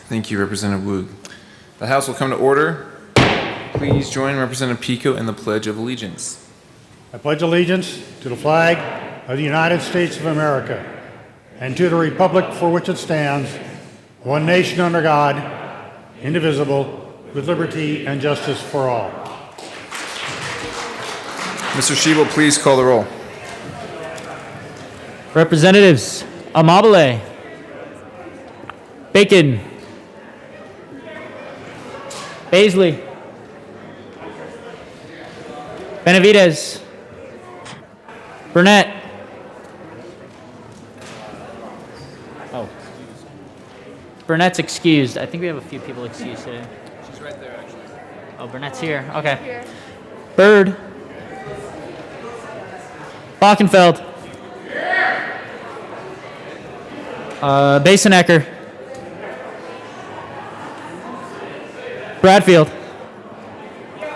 Thank you, Representative Wu. The House will come to order. Please join Representative Pico in the Pledge of Allegiance. I pledge allegiance to the flag of the United States of America and to the republic for which it stands, one nation under God, indivisible, with liberty and justice for all. Mr. Shebel, please call the roll. Representatives Amabile, Bacon, Baisley, Benavidez, Burnett. Burnett's excused. I think we have a few people excused today. She's right there, actually. Oh, Burnett's here. Okay. Bird. Bockenfeld. Basenecker. Bradfield.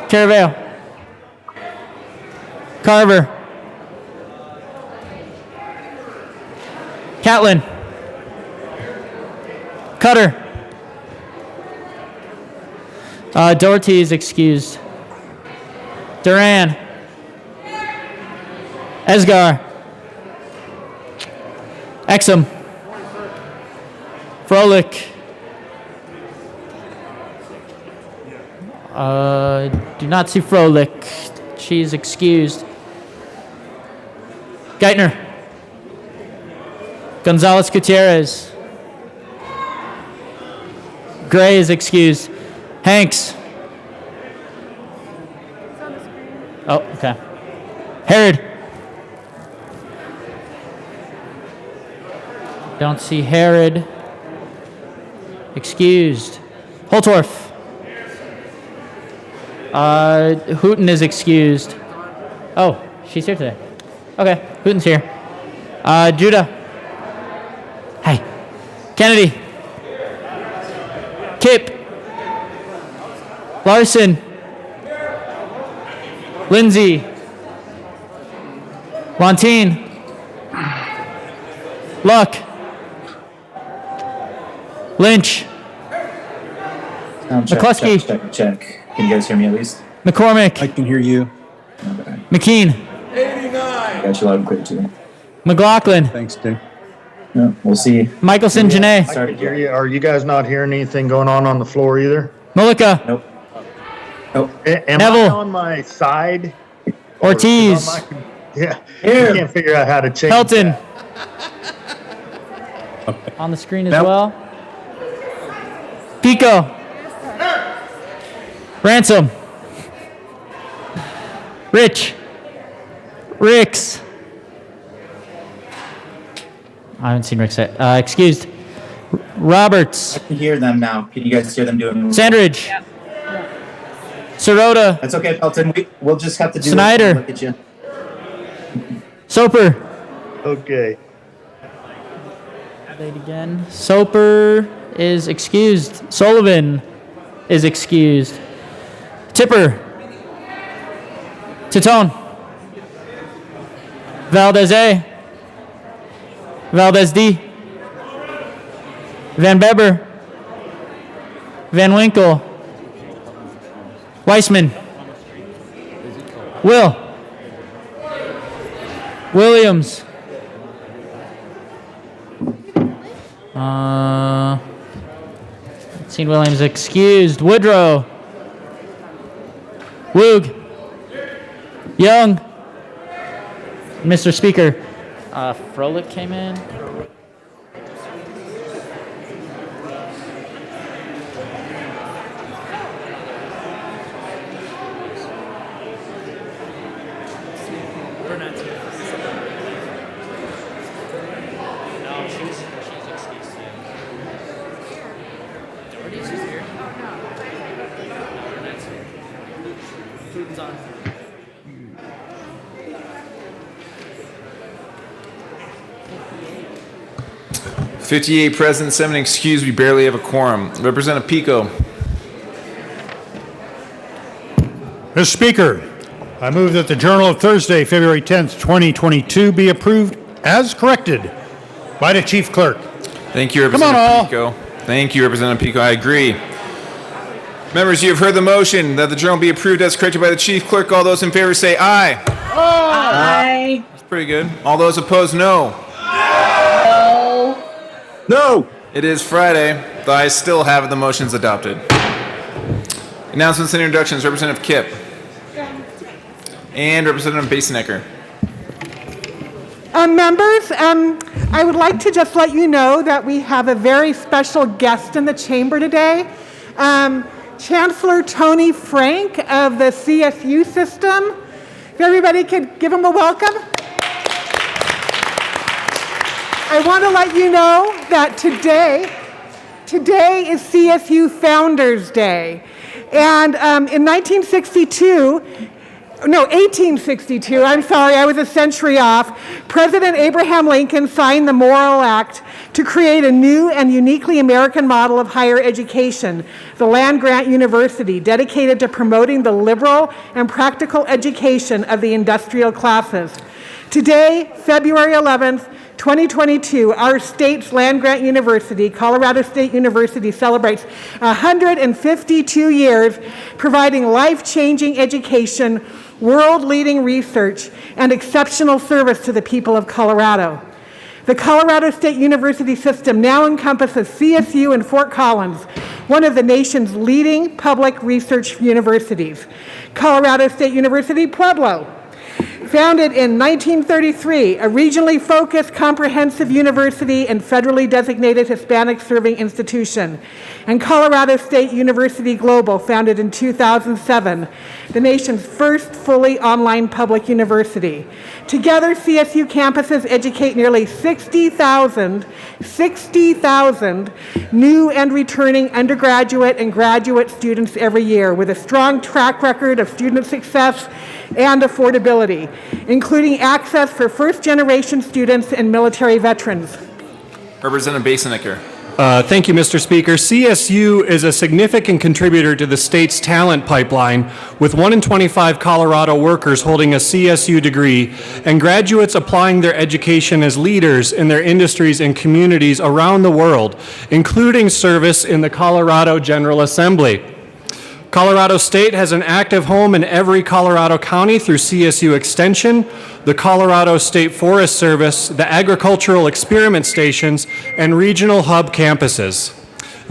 Caraveo. Carver. Catlin. Cutter. Doherty is excused. Duran. Esgar. Exum. Froelich. Do not see Froelich. She's excused. Geithner. Gonzalez Gutierrez. Gray is excused. Hanks. Oh, okay. Herod. Don't see Herod. Excused. Holtorf. Hooten is excused. Oh, she's here today. Okay, Hooten's here. Judah. Hey. Kennedy. Kip. Larson. Lindsay. Montine. Luck. Lynch. McCluskey. Check. Can you guys hear me at least? McCormick. I can hear you. Okay. McKean. Got you loud and clear too. McLaughlin. Thanks, Dick. No, we'll see. Michelson Janae. Started Hear here. you. Are you guys not hearing anything going on the floor either? Mullica. Nope. Oh, Am Neville. I on my side? Ortiz. Yeah. Here. I can't figure out how to change Pelton. that. On the screen as Nope. well. Pico. Ransom. Rich. Ricks. I haven't seen Ricks yet. Excused. Roberts. I can hear them now. Can you guys hear them doing? Sandridge. Sirota. That's okay, Pelton. We'll just have to do Snyder. It. Look at you. Soper. Okay. Update again. Soper is excused. Sullivan is excused. Tipper. Titone. Valdez A. Valdez D. Van Beber. Van Winkle. Weissman. Will. Williams. Seen Williams excused. Woodrow. Woog. Young. Mr. Speaker. Froelich came in. on. 58 present, 7 excused. We barely have a quorum. Representative Pico. Mr. Speaker, I move that the Journal of Thursday, February 10th, 2022 be approved as corrected by the Chief Clerk. Thank you, Come on, Representative all. Pico. Thank you, Representative Pico. I agree. Members, you have heard the motion that the journal be approved as corrected by the Chief Clerk. All those in favor say aye. Aye. That's pretty good. All those opposed, no. No. It is Friday, though I still have the motions adopted. Announcements and introductions. Representative Kipp. And Representative Basenecker. Members, I would like to just let you know that we have a very special guest in the chamber today. Chancellor Tony Frank of the CSU system. If everybody could give him a welcome. I want to let you know that today is CSU Founders Day. And in 1862, I'm sorry, I was a century off, President Abraham Lincoln signed the Morrill Act to create a new and uniquely American model of higher education, the land-grant university, dedicated to promoting the liberal and practical education of the industrial classes. Today, February 11th, 2022, our state's land-grant university, Colorado State University, celebrates 152 years providing life-changing education, world-leading research, and exceptional service to the people of Colorado. The Colorado State University system now encompasses CSU and Fort Collins, one of the nation's leading public research universities. Colorado State University Pueblo, founded in 1933, a regionally focused comprehensive university and federally designated Hispanic serving institution. And Colorado State University Global, founded in 2007, the nation's first fully online public university. Together, CSU campuses educate nearly 60,000 new and returning undergraduate and graduate students every year, with a strong track record of student success and affordability, including access for first-generation students and military veterans. Representative Basenecker. Thank you, Mr. Speaker. CSU is a significant contributor to the state's talent pipeline, with 1 in 25 Colorado workers holding a CSU degree and graduates applying their education as leaders in their industries and communities around the world, including service in the Colorado General Assembly. Colorado State has an active home in every Colorado county through CSU Extension, the Colorado State Forest Service, the agricultural experiment stations, and regional hub campuses.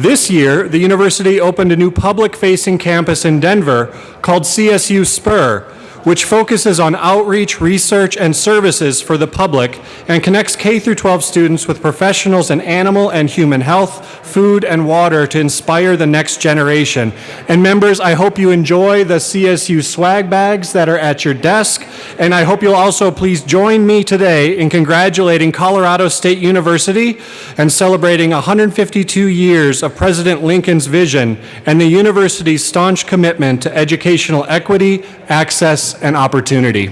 This year, the university opened a new public-facing campus in Denver called CSU Spur, which focuses on outreach, research, and services for the public and connects K through 12 students with professionals in animal and human health, food, and water to inspire the next generation. And members, I hope you enjoy the CSU swag bags that are at your desk, and I hope you'll also please join me today in congratulating Colorado State University and celebrating 152 years of President Lincoln's vision and the university's staunch commitment to educational equity, access, and opportunity.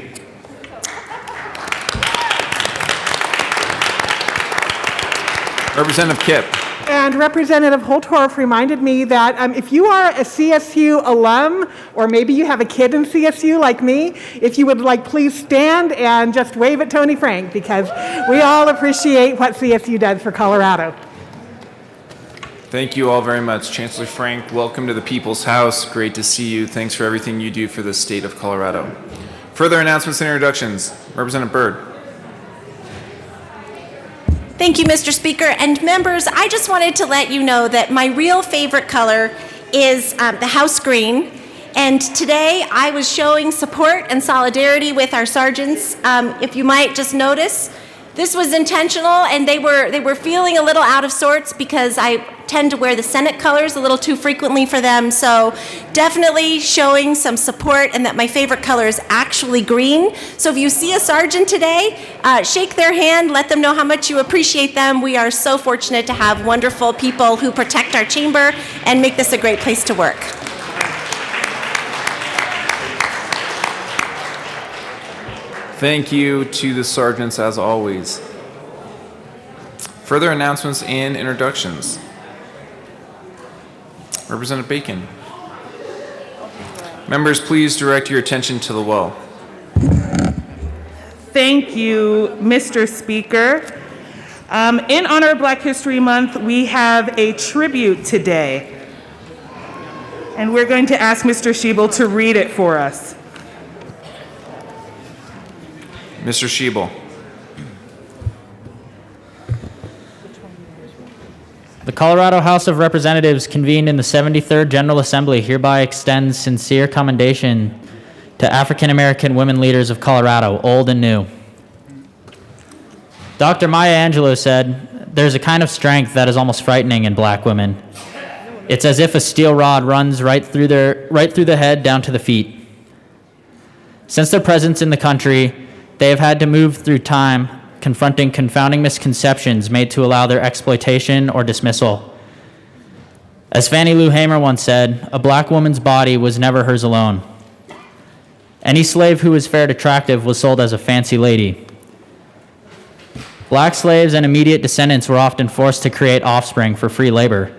Representative Kipp. And Representative Holtorf reminded me that if you are a CSU alum, or maybe you have a kid in CSU like me, if you would please stand and just wave at Tony Frank, because we all appreciate what CSU does for Colorado. Thank you all very much. Chancellor Frank, welcome to the People's House. Great to see you. Thanks for everything you do for the state of Colorado. Further announcements and introductions. Representative Byrd. Thank you, Mr. Speaker. And members, I just wanted to let you know that my real favorite color is the House green. And today I was showing support and solidarity with our sergeants. If you might just notice, this was intentional, and they were feeling a little out of sorts because I tend to wear the Senate colors a little too frequently for them. So definitely showing some support, and that my favorite color is actually green. So if you see a sergeant today, shake their hand, let them know how much you appreciate them. We are so fortunate to have wonderful people who protect our chamber and make this a great place to work. Thank you to the sergeants as always. Further announcements and introductions. Representative Bacon. Members, please direct your attention to the well. Thank you, Mr. Speaker. In honor of Black History Month, we have a tribute today. And we're going to ask Mr. Schiebel to read it for us. Mr. Schiebel. The Colorado House of Representatives, convened in the 73rd General Assembly, hereby extends sincere commendation to African American women leaders of Colorado, old and new. Dr. Maya Angelou said, "There's a kind of strength that is almost frightening in black women. It's as if a steel rod runs right through the head down to the feet." Since their presence in the country, they have had to move through time, confronting confounding misconceptions made to allow their exploitation or dismissal. As Fannie Lou Hamer once said, "A black woman's body was never hers alone. Any slave who was fair and attractive was sold as a fancy lady." Black slaves and immediate descendants were often forced to create offspring for free labor.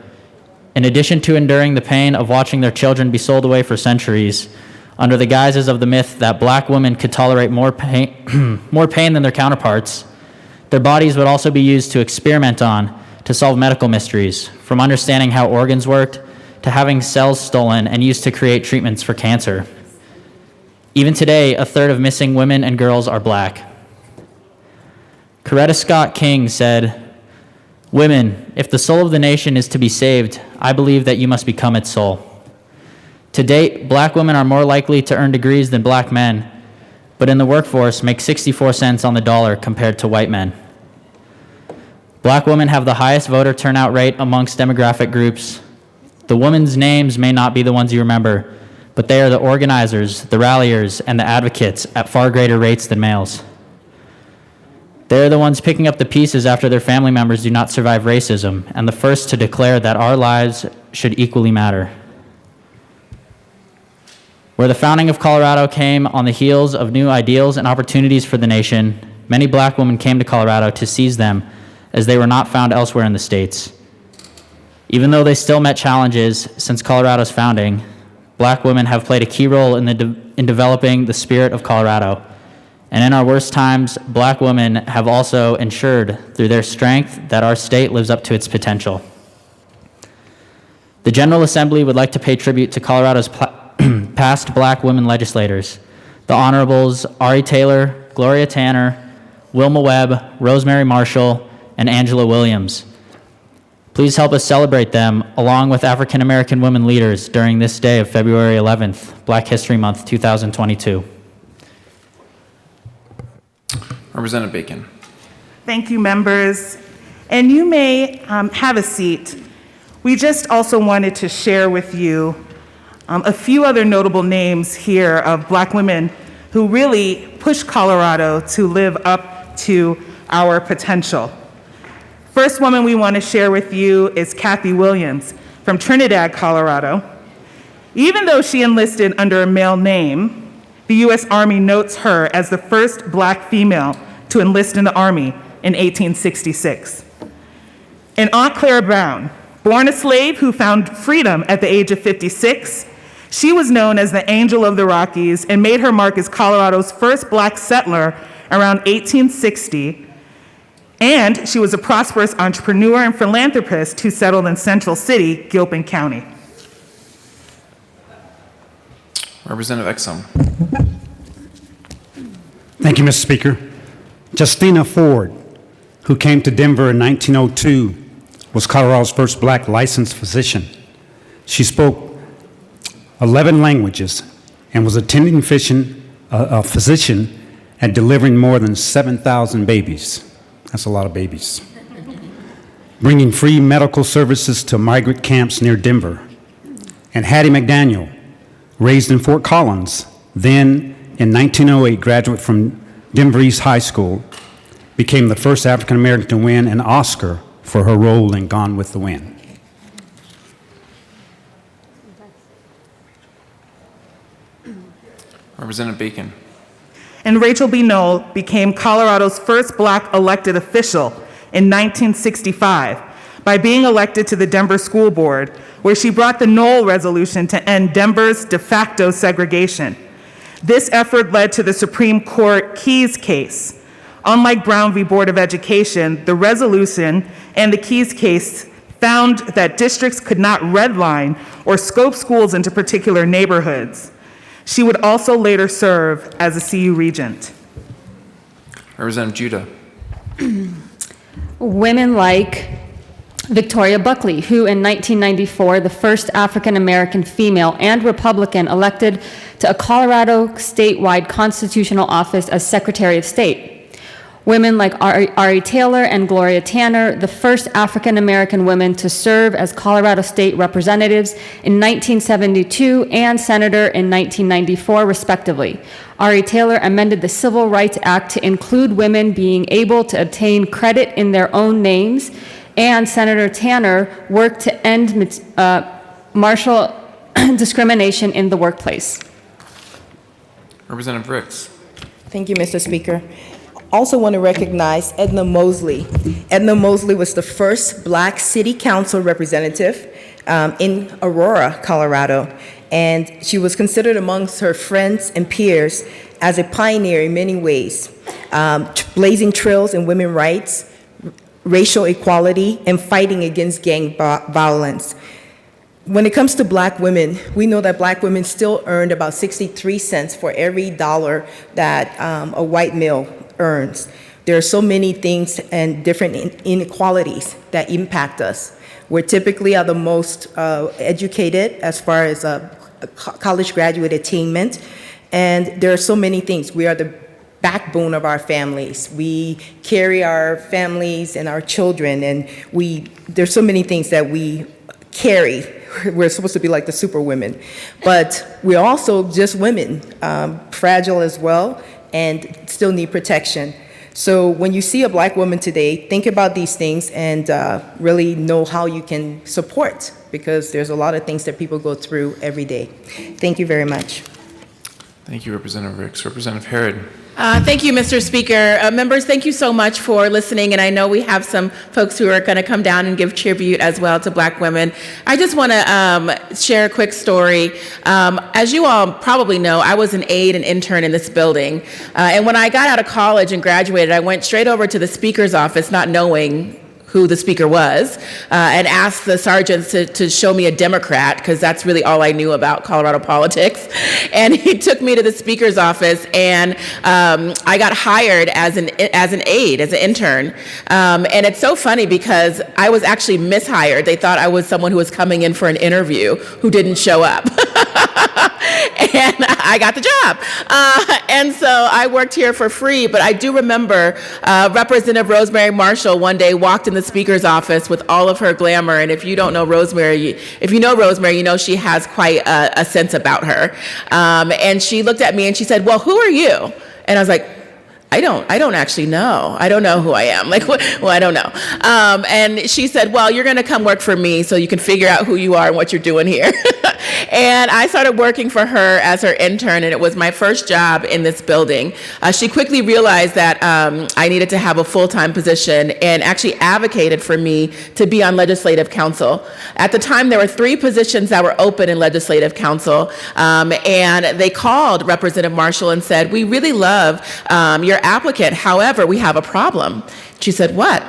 In addition to enduring the pain of watching their children be sold away for centuries, under the guises of the myth that black women could tolerate more pain than their counterparts, their bodies would also be used to experiment on to solve medical mysteries, from understanding how organs worked to having cells stolen and used to create treatments for cancer. Even today, a third of missing women and girls are black. Coretta Scott King said, "Women, if the soul of the nation is to be saved, I believe that you must become its soul." To date, black women are more likely to earn degrees than black men, but in the workforce make 64 cents on the dollar compared to white men. Black women have the highest voter turnout rate amongst demographic groups. The women's names may not be the ones you remember, but they are the organizers, the ralliers, and the advocates at far greater rates than males. They are the ones picking up the pieces after their family members do not survive racism, and the first to declare that our lives should equally matter. Where the founding of Colorado came on the heels of new ideals and opportunities for the nation, many black women came to Colorado to seize them, as they were not found elsewhere in the states. Even though they still met challenges since Colorado's founding, black women have played a key role in developing the spirit of Colorado. And in our worst times, black women have also ensured through their strength that our state lives up to its potential. The General Assembly would like to pay tribute to Colorado's past black women legislators, the Honorables Ari Taylor, Gloria Tanner, Wilma Webb, Rosemary Marshall, and Angela Williams. Please help us celebrate them along with African American women leaders during this day of February 11th, Black History Month 2022. Representative Bacon. Thank you, members. And you may have a seat. We just also wanted to share with you a few other notable names here of Black women who really pushed Colorado to live up to our potential. First woman we want to share with you is Kathy Williams from Trinidad, Colorado. Even though she enlisted under a male name, the U.S. Army notes her as the first Black female to enlist in the Army in 1866. And Aunt Clara Brown, born a slave who found freedom at the age of 56, she was known as the Angel of the Rockies and made her mark as Colorado's first Black settler around 1860. And she was a prosperous entrepreneur and philanthropist who settled in Central City, Gilpin County. Representative Exum. Thank you, Mr. Speaker. Justina Ford, who came to Denver in 1902, was Colorado's first Black licensed physician. She spoke 11 languages and was attending a physician and delivering more than 7,000 babies. That's a lot of babies. Bringing free medical services to migrant camps near Denver. And Hattie McDaniel, raised in Fort Collins, then in 1908 graduate from Denver East High School, became the first African American to win an Oscar for her role in Gone with the Wind. Representative Bacon. And Rachel B. Knoll became Colorado's first Black elected official in 1965 by being elected to the Denver School Board, where she brought the Knoll Resolution to end Denver's de facto segregation. This effort led to the Supreme Court Keyes case. Unlike Brown v. Board of Education, the resolution and the Keyes case found that districts could not redline or scope schools into particular neighborhoods. She would also later serve as a CU regent. Representative Judah. Women like Victoria Buckley, who in 1994, the first African American female and Republican elected to a Colorado statewide constitutional office as Secretary of State. Women like Ari Taylor and Gloria Tanner, the first African American women to serve as Colorado State representatives in 1972 and senator in 1994, respectively. Ari Taylor amended the Civil Rights Act to include women being able to obtain credit in their own names, and Senator Tanner worked to end martial discrimination in the workplace. Representative Ricks. Thank you, Mr. Speaker. Also want to recognize Edna Mosley. Edna Mosley was the first Black city council representative in Aurora, Colorado, and she was considered amongst her friends and peers as a pioneer in many ways, blazing trails in women's rights, racial equality, and fighting against gang violence. When it comes to Black women, we know that Black women still earned about 63 cents for every dollar that a white male earns. There are so many things and different inequalities that impact us. We're typically are the most educated as far as college graduate attainment, and there are so many things. We are the backbone of our families. We carry our families and our children, and there's so many things that we carry. We're supposed to be like the super women, but we're also just women, fragile as well, and still need protection. So when you see a Black woman today, think about these things and really know how you can support, because there's a lot of things that people go through every day. Thank you very much. Thank you, Representative Ricks. Representative Herod. Thank you, Mr. Speaker. Members, thank you so much for listening, and I know we have some folks who are going to come down and give tribute as well to Black women. I just want to share a quick story. As you all probably know, I was an aide and intern in this building, and when I got out of college and graduated, I went straight over to the Speaker's office not knowing who the speaker was, and asked the sergeants to show me a Democrat, because that's really all I knew about Colorado politics. And he took me to the speaker's office, and I got hired as an aide, as an intern. And it's so funny because I was actually mishired. They thought I was someone who was coming in for an interview who didn't show up. And I got the job. And so I worked here for free, but I do remember Representative Rosemary Marshall one day walked in the speaker's office with all of her glamour, and if you don't know Rosemary, if you know Rosemary, you know she has quite a sense about her. And she looked at me and she said, "Well, who are you?" And I was like, I don't actually know. I don't know who I am. Like, well, I don't know. And she said, "Well, you're going to come work for me so you can figure out who you are and what you're doing here." And I started working for her as her intern, and it was my first job in this building. She quickly realized that I needed to have a full-time position and actually advocated for me to be on legislative council. At the time, there were 3 positions that were open in legislative council, and they called Representative Marshall and said, "We really love your applicant. However, we have a problem." She said, "What?"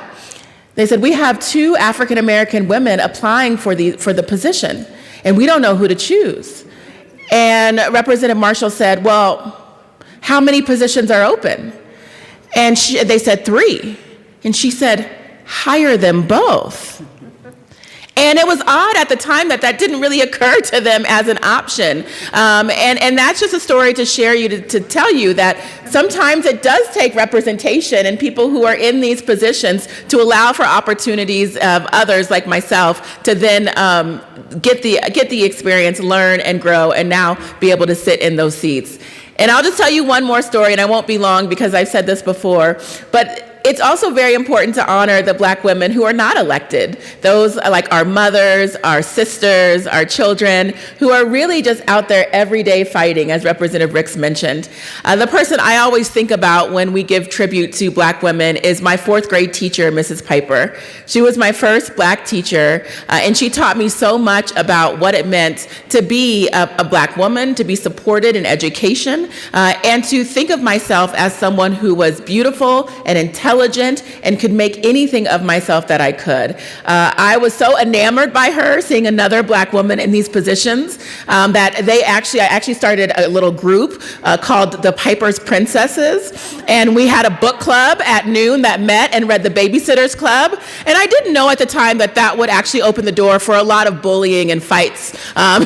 They said, "We have 2 African American women applying for the position, and we don't know who to choose." And Representative Marshall said, "Well, how many positions are open?" And they said 3. And she said, "Hire them both." And it was odd at the time that didn't really occur to them as an option. And that's just a story to share to tell you that sometimes it does take representation and people who are in these positions to allow for opportunities of others like myself to then get the experience, learn and grow, and now be able to sit in those seats. And I'll just tell you one more story, and I won't be long because I've said this before, but it's also very important to honor the Black women who are not elected, those like our mothers, our sisters, our children, who are really just out there every day fighting, as Representative Ricks mentioned. The person I always think about when we give tribute to Black women is my 4th grade teacher, Mrs. Piper. She was my first Black teacher, and she taught me so much about what it meant to be a Black woman, to be supported in education, and to think of myself as someone who was beautiful and intelligent and could make anything of myself that I could. I was so enamored by her, seeing another Black woman in these positions, that I actually started a little group called the Piper's Princesses, and we had a book club at noon that met and read the Babysitters Club, and I didn't know at the time that would actually open the door for a lot of bullying and fights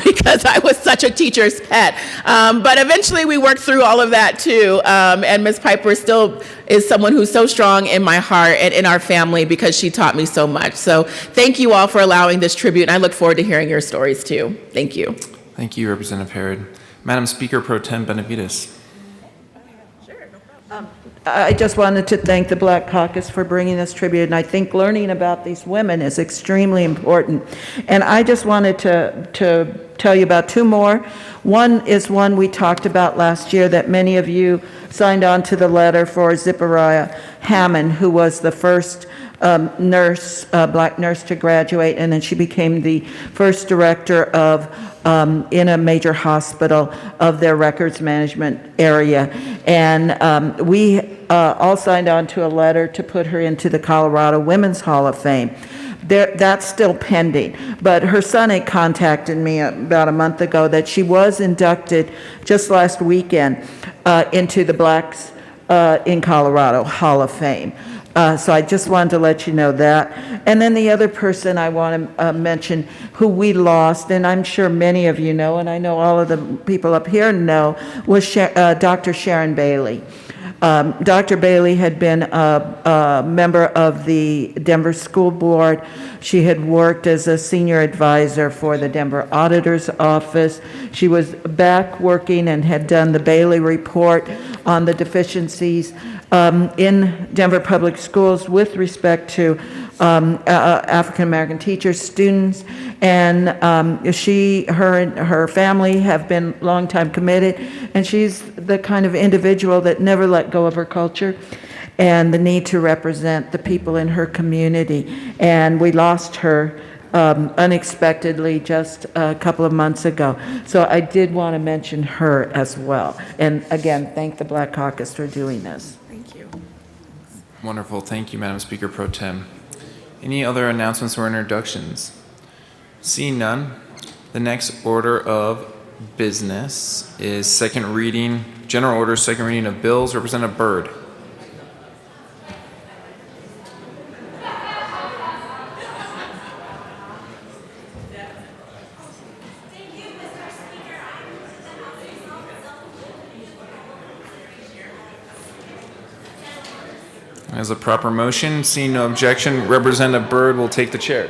because I was such a teacher's pet. But eventually we worked through all of that too, and Ms. Piper still is someone who's so strong in my heart and in our family because she taught me so much. So thank you all for allowing this tribute, and I look forward to hearing your stories too. Thank you. Thank you, Representative Herod. Madam Speaker Pro Tem Benavides. I just wanted to thank the Black Caucus for bringing this tribute, and I think learning about these women is extremely important. And I just wanted to tell you about 2 more. One is one we talked about last year that many of you signed on to the letter for Zipporah Hammond, who was the first Black nurse to graduate, and then she became the first director of in a major hospital of their records management area. And we all signed on to a letter to put her into the Colorado Women's Hall of Fame. That's still pending, but her son had contacted me about a month ago that she was inducted just last weekend into the Blacks in Colorado Hall of Fame. So I just wanted to let you know that. And then the other person I want to mention who we lost, and I'm sure many of you know, and I know all of the people up here know, was Dr. Sharon Bailey. Dr. Bailey had been a member of the Denver School Board. She had worked as a senior advisor for the Denver Auditor's Office. She was back working and had done the Bailey Report on the deficiencies in Denver Public Schools with respect to African American teachers, students, and her and her family have been longtime committed, and she's the kind of individual that never let go of her culture and the need to represent the people in her community. And we lost her unexpectedly just a couple of months ago. So I did want to mention her as well. And again, thank the Black Caucus for doing this. Wonderful. Thank you, Madam Speaker Pro Tem. Any other announcements or introductions? Seeing none, the next order of business is second reading, general order, second reading of bills. Representative Byrd. As a proper motion, seeing no objection, Representative Byrd will take the chair.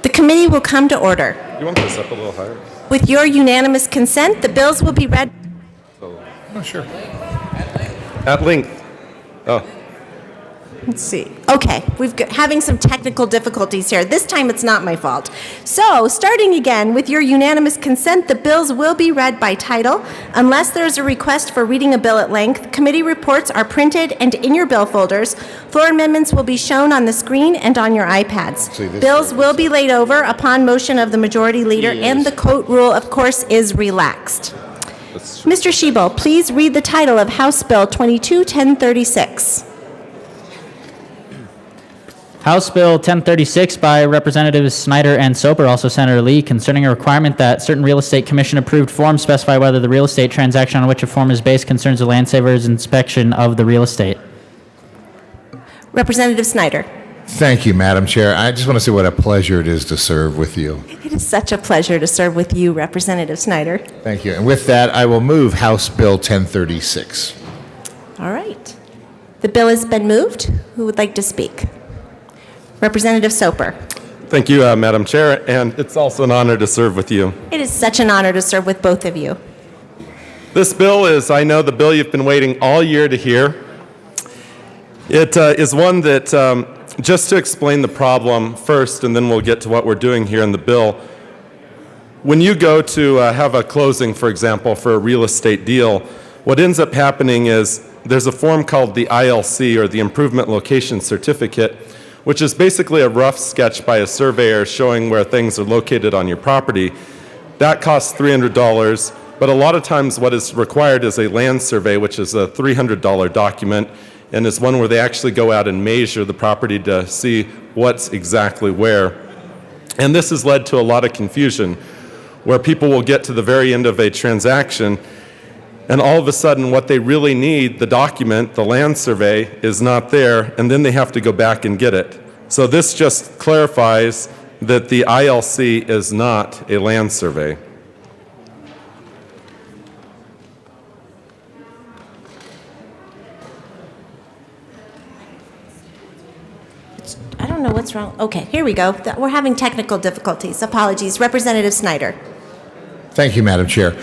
The committee will come to order. You want this up a little higher? With your unanimous consent, the bills will be read. Oh, sure. At length. Oh. Let's see. Okay, we've got having some technical difficulties here. This time it's not my fault. So, starting again, with your unanimous consent, the bills will be read by title. Unless there is a request for reading a bill at length, committee reports are printed and in your bill folders. Floor amendments will be shown on the screen and on your iPads. Bills will be laid over upon motion of the majority leader, and the court rule, of course, is relaxed. Mr. Schiebel, please read the title of House Bill 22-1036. House Bill 1036 by Representatives Snyder and Soper, also Senator Lee, concerning a requirement that certain real estate commission-approved forms specify whether the real estate transaction on which a form is based concerns the land saver's inspection of the real estate. Representative Snyder. Thank you, Madam Chair. I just want to say what a pleasure it is to serve with you. It is such a pleasure to serve with you, Representative Snyder. Thank you. And with that, I will move House Bill 1036. All right. The bill has been moved. Who would like to speak? Representative Soper. Thank you, Madam Chair, and it's also an honor to serve with you. It is such an honor to serve with both of you. This bill is, I know, the bill you've been waiting all year to hear. It is one that, just to explain the problem first, and then we'll get to what we're doing here in the bill. When you go to have a closing, for example, for a real estate deal, what ends up happening is there's a form called the ILC, or the Improvement Location Certificate, which is basically a rough sketch by a surveyor showing where things are located on your property. That costs $300, but a lot of times what is required is a land survey, which is a $300 document, and is one where they actually go out and measure the property to see what's exactly where. And this has led to a lot of confusion, where people will get to the very end of a transaction, and all of a sudden what they really need, the document, the land survey, is not there, and then they have to go back and get it. So this just clarifies that the ILC is not a land survey. I don't know what's wrong. Okay, here we go. We're having technical difficulties. Apologies. Representative Snyder. Thank you, Madam Chair.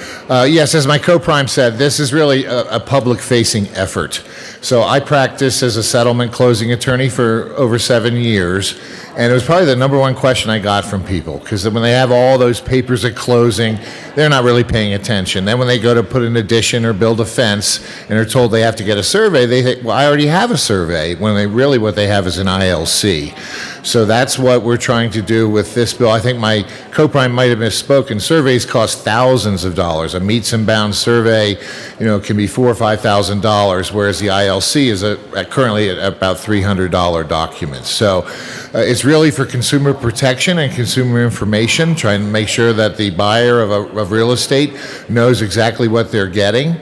Yes, as my co-prime said, this is really a public-facing effort. So I practiced as a settlement closing attorney for over 7 years, and it was probably the number one question I got from people, because when they have all those papers at closing, they're not really paying attention. Then when they go to put an addition or build a fence and are told they have to get a survey, they think, well, I already have a survey, when what they have is an ILC. So that's what we're trying to do with this bill. I think my co-prime might have misspoken. Surveys cost thousands of dollars. A meets and bounds survey, can be $4,000 or $5,000, whereas the ILC is currently at about $300 documents. So it's really for consumer protection and consumer information, trying to make sure that the buyer of real estate knows exactly what they're getting.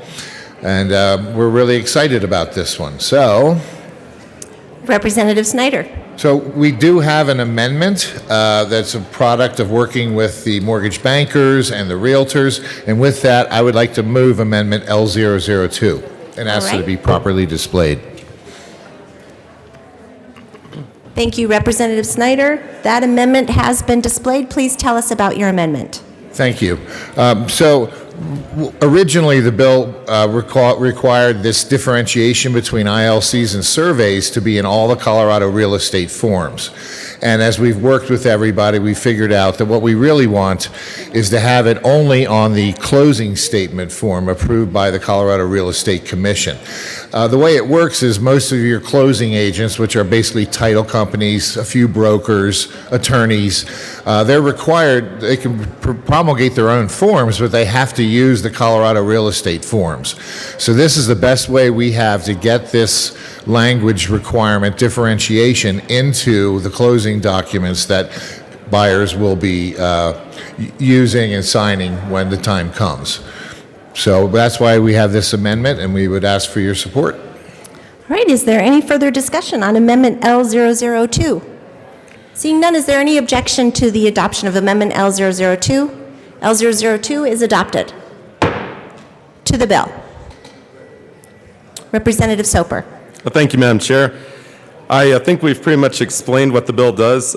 And we're really excited about this one. So, Representative Snyder. So we do have an amendment that's a product of working with the mortgage bankers and the realtors. And with that, I would like to move Amendment L002 and ask it to be properly displayed. Thank you, Representative Snyder. That amendment has been displayed. Please tell us about your amendment. Thank you. Originally, the bill required this differentiation between ILCs and surveys to be in all the Colorado real estate forms. And as we've worked with everybody, we figured out that what we really want is to have it only on the closing statement form approved by the Colorado Real Estate Commission. The way it works is most of your closing agents, which are basically title companies, a few brokers, attorneys, they're required, they can promulgate their own forms, but they have to use the Colorado real estate forms. So this is the best way we have to get this language requirement differentiation into the closing documents that buyers will be using and signing when the time comes. So that's why we have this amendment, and we would ask for your support. All right, is there any further discussion on Amendment L002? Seeing none, is there any objection to the adoption of Amendment L002? L002 is adopted. To the bill. Representative Soper. Thank you, Madam Chair. I think we've pretty much explained what the bill does.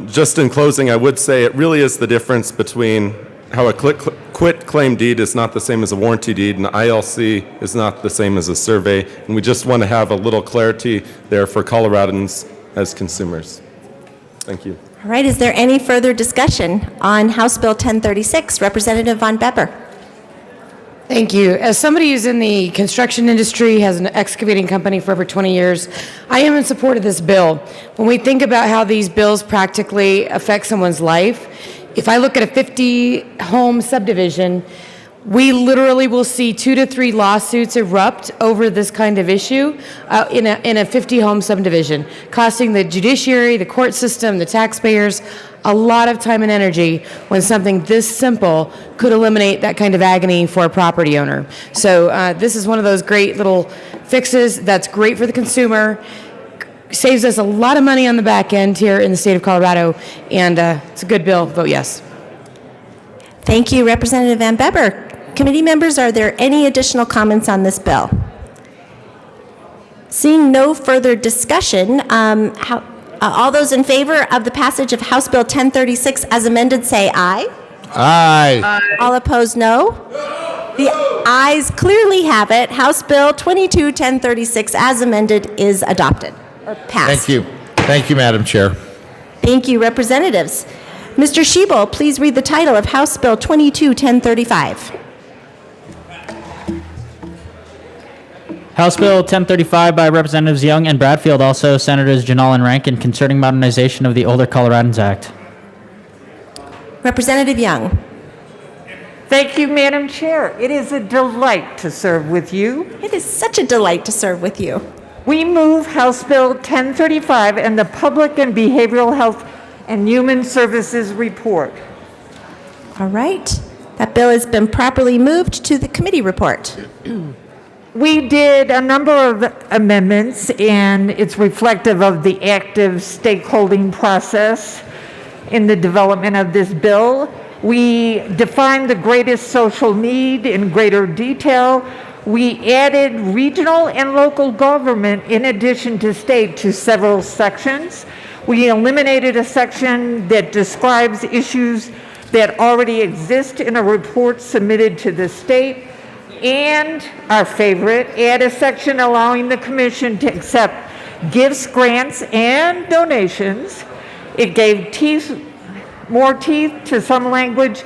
Just in closing, I would say it really is the difference between how a quit claim deed is not the same as a warranty deed, and the ILC is not the same as a survey. And we just want to have a little clarity there for Coloradans as consumers. Thank you. All right, is there any further discussion on House Bill 1036? Representative Von Bepper. Thank you. As somebody who's in the construction industry, has an excavating company for over 20 years, I am in support of this bill. When we think about how these bills practically affect someone's life, if I look at a 50-home subdivision, we literally will see 2 to 3 lawsuits erupt over this kind of issue in a 50-home subdivision, costing the judiciary, the court system, the taxpayers a lot of time and energy when something this simple could eliminate that kind of agony for a property owner. So this is one of those great little fixes that's great for the consumer, saves us a lot of money on the back end here in the state of Colorado, and it's a good bill. Vote yes. Thank you, Representative Van Bebber. Committee members, are there any additional comments on this bill? Seeing no further discussion, all those in favor of the passage of House Bill 1036 as amended say aye. Aye. All opposed, no. The ayes clearly have it. House Bill 1036 as amended is adopted or passed. Thank you. Thank you, Madam Chair. Thank you, representatives. Mr. Schiebel, please read the title of House Bill 1035. House Bill 1035 by Representatives Young and Bradfield, also Senators Janal and Rankin, concerning modernization of the Older Coloradans Act. Representative Young. Thank you, Madam Chair. It is a delight to serve with you. It is such a delight to serve with you. We move House Bill 1035 and the Public and Behavioral Health and Human Services Report. All right. That bill has been properly moved to the committee report. We did a number of amendments, and it's reflective of the active stakeholding process in the development of this bill. We defined the greatest social need in greater detail. We added regional and local government in addition to state to several sections. We eliminated a section that describes issues that already exist in a report submitted to the state. And our favorite, add a section allowing the commission to accept gifts, grants, and donations. It gave more teeth to some language,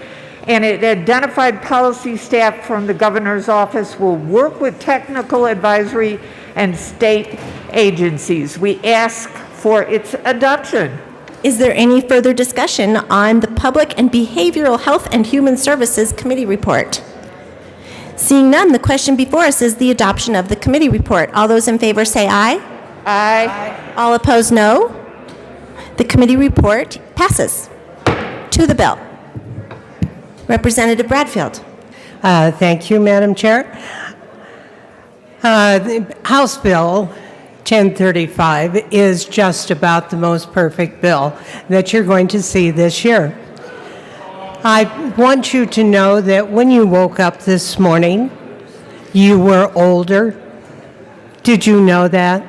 and it identified policy staff from the governor's office will work with technical advisory and state agencies. We ask for its adoption. Is there any further discussion on the Public and Behavioral Health and Human Services Committee report? Seeing none, the question before us is the adoption of the committee report. All those in favor say aye. Aye. All opposed, no. The committee report passes. To the bill. Representative Bradfield. Thank you, Madam Chair. House Bill 1035 is just about the most perfect bill that you're going to see this year. I want you to know that when you woke up this morning, you were older. Did you know that?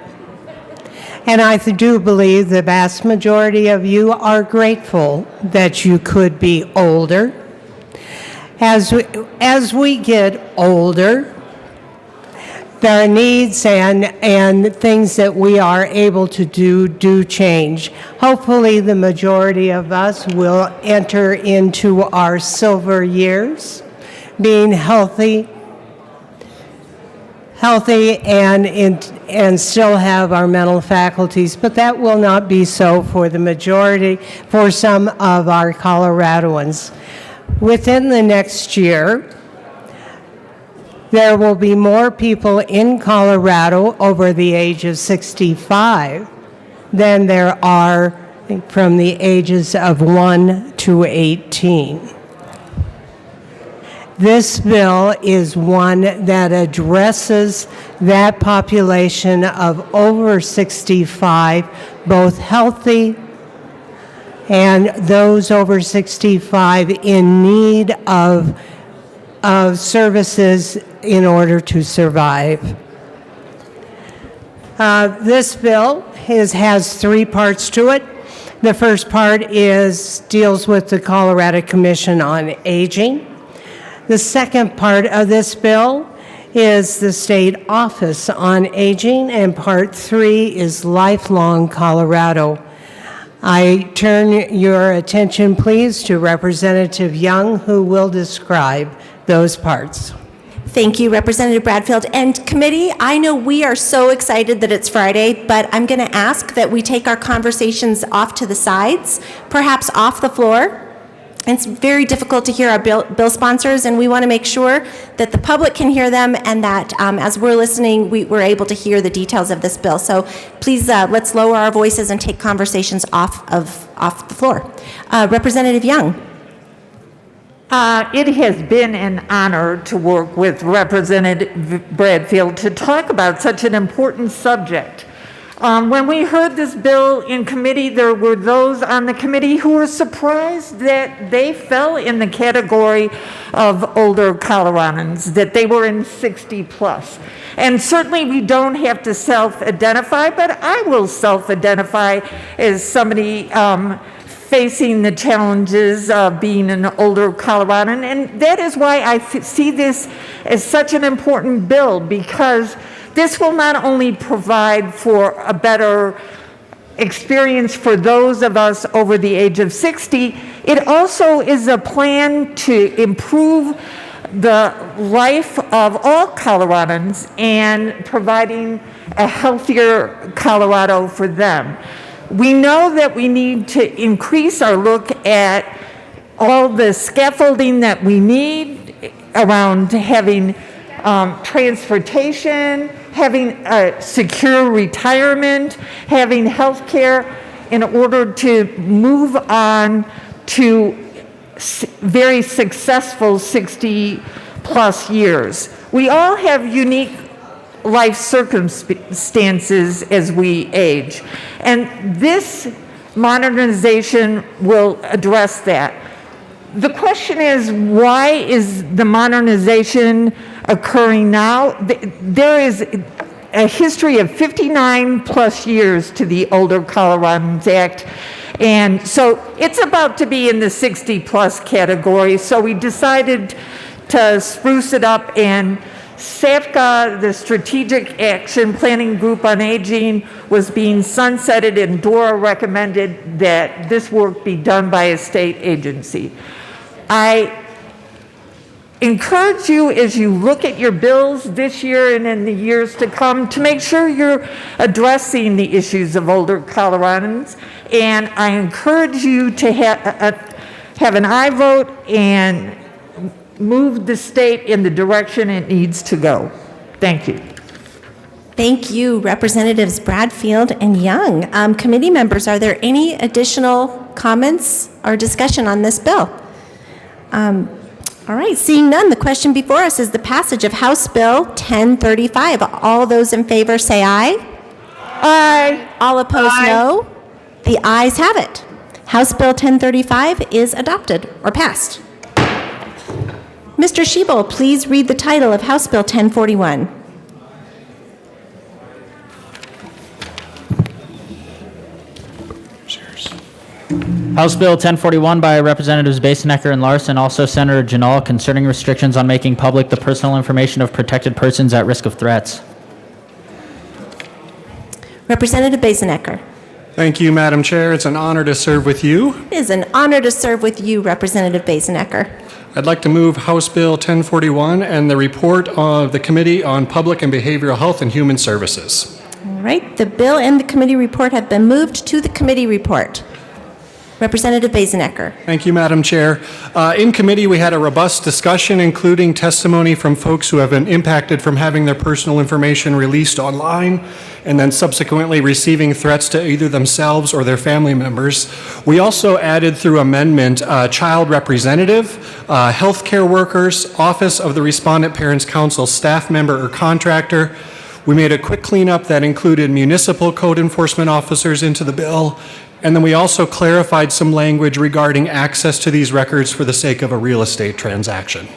And I do believe the vast majority of you are grateful that you could be older. As we get older, their needs and things that we are able to do change. Hopefully, the majority of us will enter into our silver years, being healthy and still have our mental faculties, but that will not be so for the majority, for some of our Coloradoans. Within the next year, there will be more people in Colorado over the age of 65 than there are from the ages of 1 to 18. This bill is one that addresses that population of over 65, both healthy and those over 65 in need of services in order to survive. This bill has three parts to it. The first part deals with the Colorado Commission on Aging. The second part of this bill is the State Office on Aging, and part 3 is Lifelong Colorado. I turn your attention, please, to Representative Young, who will describe those parts. Thank you, Representative Bradfield. And committee, I know we are so excited that it's Friday, but I'm going to ask that we take our conversations off to the sides, perhaps off the floor. It's very difficult to hear our bill sponsors, and we want to make sure that the public can hear them and that as we're listening, we're able to hear the details of this bill. So please, let's lower our voices and take conversations off the floor. Representative Young. It has been an honor to work with Representative Bradfield to talk about such an important subject. When we heard this bill in committee, there were those on the committee who were surprised that they fell in the category of older Coloradans, that they were in 60 plus. And certainly we don't have to self-identify, but I will self-identify as somebody facing the challenges of being an older Coloradan. And that is why I see this as such an important bill, because this will not only provide for a better experience for those of us over the age of 60, it also is a plan to improve the life of all Coloradans and providing a healthier Colorado for them. We know that we need to increase our look at all the scaffolding that we need around having transportation, having secure retirement, having health care in order to move on to very successful 60-plus years. We all have unique life circumstances as we age, and this modernization will address that. The question is, why is the modernization occurring now? There is a history of 59-plus years to the Older Coloradans Act, and so it's about to be in the 60-plus category, so we decided to spruce it up, and SAPCA, the Strategic Action Planning Group on Aging, was being sunsetted, and DORA recommended that this work be done by a state agency. I encourage you, as you look at your bills this year and in the years to come, to make sure you're addressing the issues of older Coloradans, and I encourage you to have an aye vote and move the state in the direction it needs to go. Thank you. Thank you, Representatives Bradfield and Young. Committee members, are there any additional comments or discussion on this bill? All right, seeing none, the question before us is the passage of House Bill 1035. All those in favor say aye. Aye. All opposed, no. The ayes have it. House Bill 1035 is adopted or passed. Mr. Schiebel, please read the title of House Bill 1041. House Bill 1041 by Representatives Basenecker and Larson, also Senator Janal, concerning restrictions on making public the personal information of protected persons at risk of threats. Representative Basenecker. Thank you, Madam Chair. It's an honor to serve with you. It is an honor to serve with you, Representative Basenecker. I'd like to move House Bill 1041 and the report of the Committee on Public and Behavioral Health and Human Services. All right, the bill and the committee report have been moved to the committee report. Representative Basenecker. Thank you, Madam Chair. In committee, we had a robust discussion, including testimony from folks who have been impacted from having their personal information released online and then subsequently receiving threats to either themselves or their family members. We also added through amendment child representative, healthcare workers, Office of the Respondent Parents Council staff member or contractor. We made a quick cleanup that included municipal code enforcement officers into the bill. And then we also clarified some language regarding access to these records for the sake of a real estate transaction.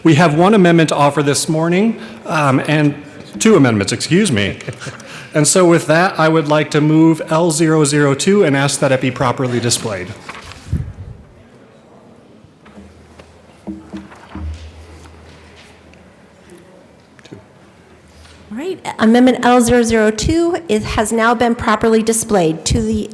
We have one amendment to offer this morning, and two amendments, excuse me. And so with that, I would like to move L002 and ask that it be properly displayed. All right, Amendment L002 has now been properly displayed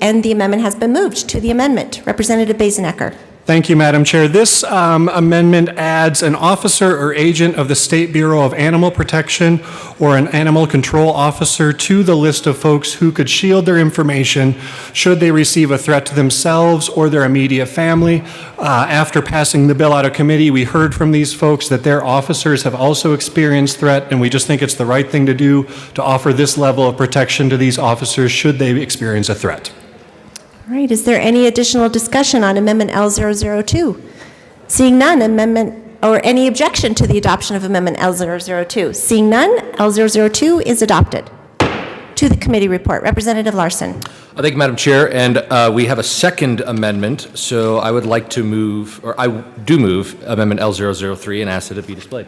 and the amendment has been moved to the amendment. Representative Basenecker. Thank you, Madam Chair. This amendment adds an officer or agent of the State Bureau of Animal Protection or an animal control officer to the list of folks who could shield their information should they receive a threat to themselves or their immediate family. After passing the bill out of committee, we heard from these folks that their officers have also experienced threat, and we just think it's the right thing to do to offer this level of protection to these officers should they experience a threat. All right, is there any additional discussion on Amendment L002? Seeing none, or any objection to the adoption of Amendment L002? Seeing none, L002 is adopted. To the committee report, Representative Larson. Thank you, Madam Chair, and we have a second amendment, so I would like to move, or I do move Amendment L003 and ask that it be displayed.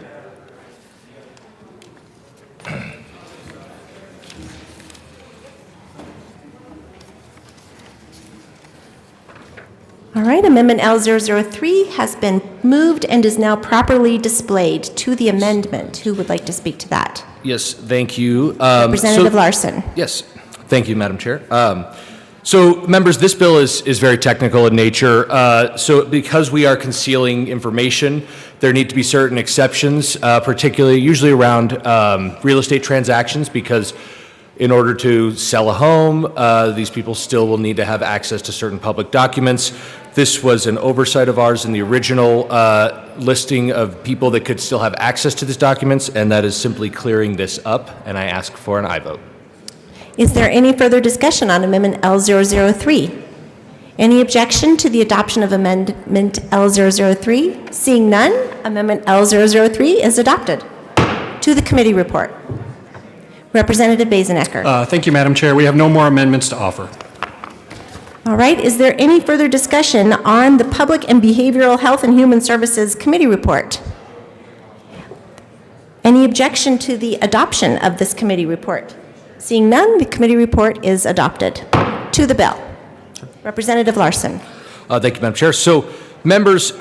All right, Amendment L003 has been moved and is now properly displayed. To the amendment, who would like to speak to that? Yes, thank you. Representative Larson. Yes, thank you, Madam Chair. So, members, this bill is very technical in nature. So, because we are concealing information, there need to be certain exceptions, particularly usually around real estate transactions, because in order to sell a home, these people still will need to have access to certain public documents. This was an oversight of ours in the original listing of people that could still have access to these documents, and that is simply clearing this up, and I ask for an aye vote. Is there any further discussion on Amendment L003? Any objection to the adoption of Amendment L003? Seeing none, Amendment L003 is adopted. To the committee report. Representative Bazenecker. Thank you, Madam Chair. We have no more amendments to offer. All right, is there any further discussion on the Public and Behavioral Health and Human Services Committee report? Any objection to the adoption of this committee report? Seeing none, the committee report is adopted. To the bill. Representative Larson. Thank you, Madam Chair. So, members,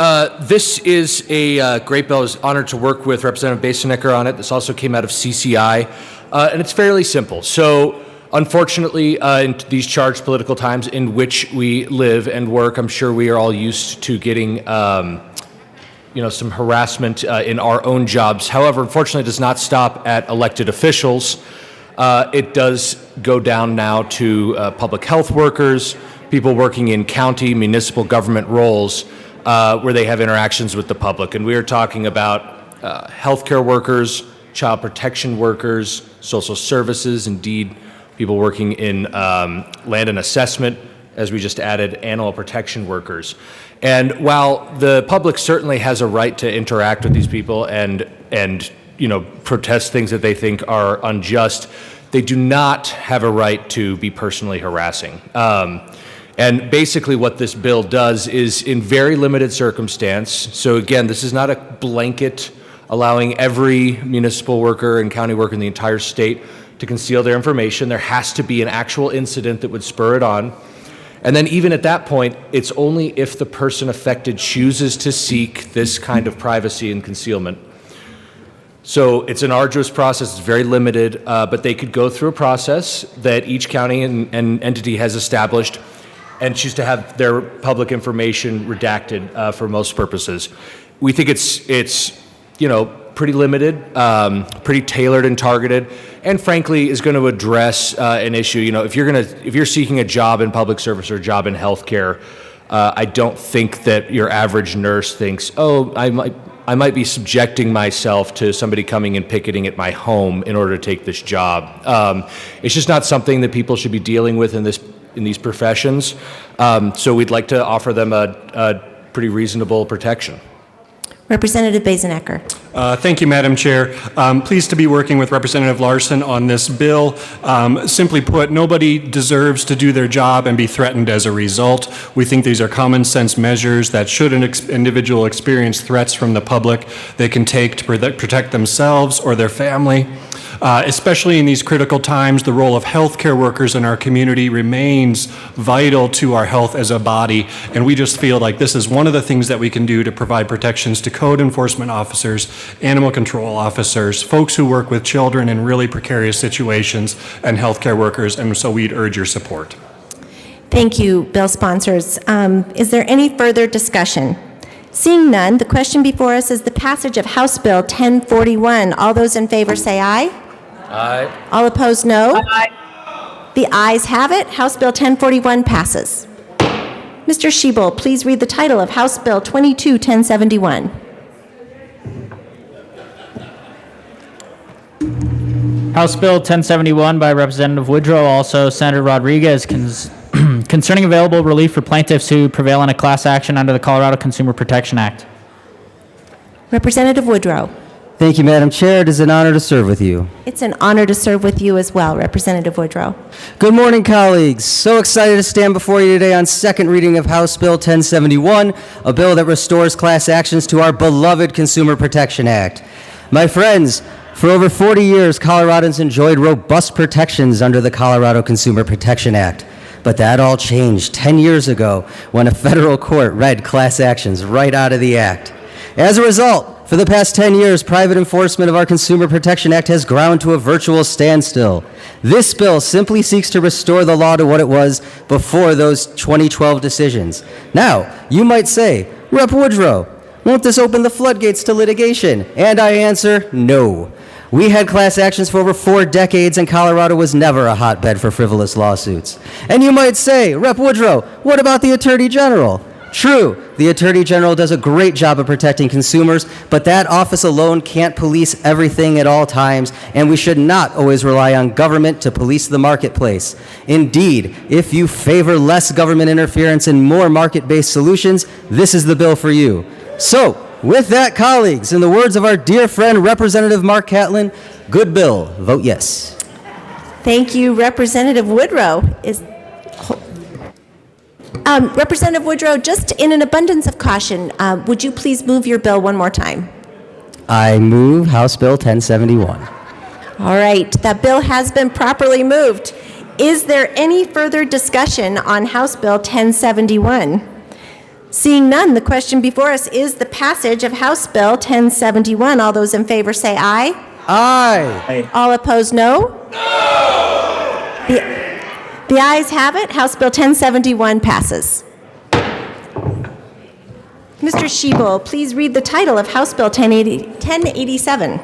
this is a great bill. I was honored to work with Representative Basenecker on it. This also came out of CCI, and it's fairly simple. So, unfortunately, in these charged political times in which we live and work, I'm sure we are all used to getting some harassment in our own jobs. However, unfortunately, it does not stop at elected officials. It does go down now to public health workers, people working in county, municipal government roles where they have interactions with the public. And we are talking about healthcare workers, child protection workers, social services, indeed, people working in land and assessment, as we just added, animal protection workers. And while the public certainly has a right to interact with these people and protest things that they think are unjust, they do not have a right to be personally harassing. And basically what this bill does is in very limited circumstance, so again, this is not a blanket allowing every municipal worker and county worker in the entire state to conceal their information. There has to be an actual incident that would spur it on. And then even at that point, it's only if the person affected chooses to seek this kind of privacy and concealment. So it's an arduous process, it's very limited, but they could go through a process that each county and entity has established and choose to have their public information redacted for most purposes. We think it's pretty limited, pretty tailored and targeted, and frankly is going to address an issue. If you're seeking a job in public service or a job in healthcare, I don't think that your average nurse thinks, oh, I might be subjecting myself to somebody coming and picketing at my home in order to take this job. It's just not something that people should be dealing with in these professions. So we'd like to offer them a pretty reasonable protection. Representative Bazenecker. Thank you, Madam Chair. Pleased to be working with Representative Larson on this bill. Simply put, nobody deserves to do their job and be threatened as a result. We think these are common sense measures that should an individual experience threats from the public, they can take to protect themselves or their family. Especially in these critical times, the role of healthcare workers in our community remains vital to our health as a body, and we just feel like this is one of the things that we can do to provide protections to code enforcement officers, animal control officers, folks who work with children in really precarious situations, and healthcare workers, and so we'd urge your support. Thank you, bill sponsors. Is there any further discussion? Seeing none, the question before us is the passage of House Bill 1041. All those in favor say aye. Aye. All opposed, no. Aye. The ayes have it. House Bill 1041 passes. Mr. Schiebel, please read the title of House Bill 22-1071. House Bill 1071 by Representative Woodrow, also Senator Rodriguez, concerning available relief for plaintiffs who prevail in a class action under the Colorado Consumer Protection Act. Representative Woodrow. Thank you, Madam Chair. It is an honor to serve with you. It's an honor to serve with you as well, Representative Woodrow. Good morning, colleagues. So excited to stand before you today on second reading of House Bill 1071, a bill that restores class actions to our beloved Consumer Protection Act. My friends, for over 40 years, Coloradans enjoyed robust protections under the Colorado Consumer Protection Act. But that all changed 10 years ago when a federal court read class actions right out of the act. As a result, for the past 10 years, private enforcement of our Consumer Protection Act has ground to a virtual standstill. This bill simply seeks to restore the law to what it was before those 2012 decisions. Now, you might say, Rep. Woodrow, won't this open the floodgates to litigation? And I answer, no. We had class actions for over 4 decades, and Colorado was never a hotbed for frivolous lawsuits. And you might say, Rep. Woodrow, what about the Attorney General? True, the Attorney General does a great job of protecting consumers, but that office alone can't police everything at all times, and we should not always rely on government to police the marketplace. Indeed, if you favor less government interference and more market-based solutions, this is the bill for you. So, with that, colleagues, in the words of our dear friend Representative Mark Catlin, good bill, vote yes. Thank you, Representative Woodrow. Representative Woodrow, just in an abundance of caution, would you please move your bill one more time? I move House Bill 1071. All right, that bill has been properly moved. Is there any further discussion on House Bill 1071? Seeing none, the question before us is the passage of House Bill 1071. All those in favor say aye. Aye. All opposed, no? The ayes have it. House Bill 1071 passes. Mr. Schiebel, please read the title of House Bill 1087.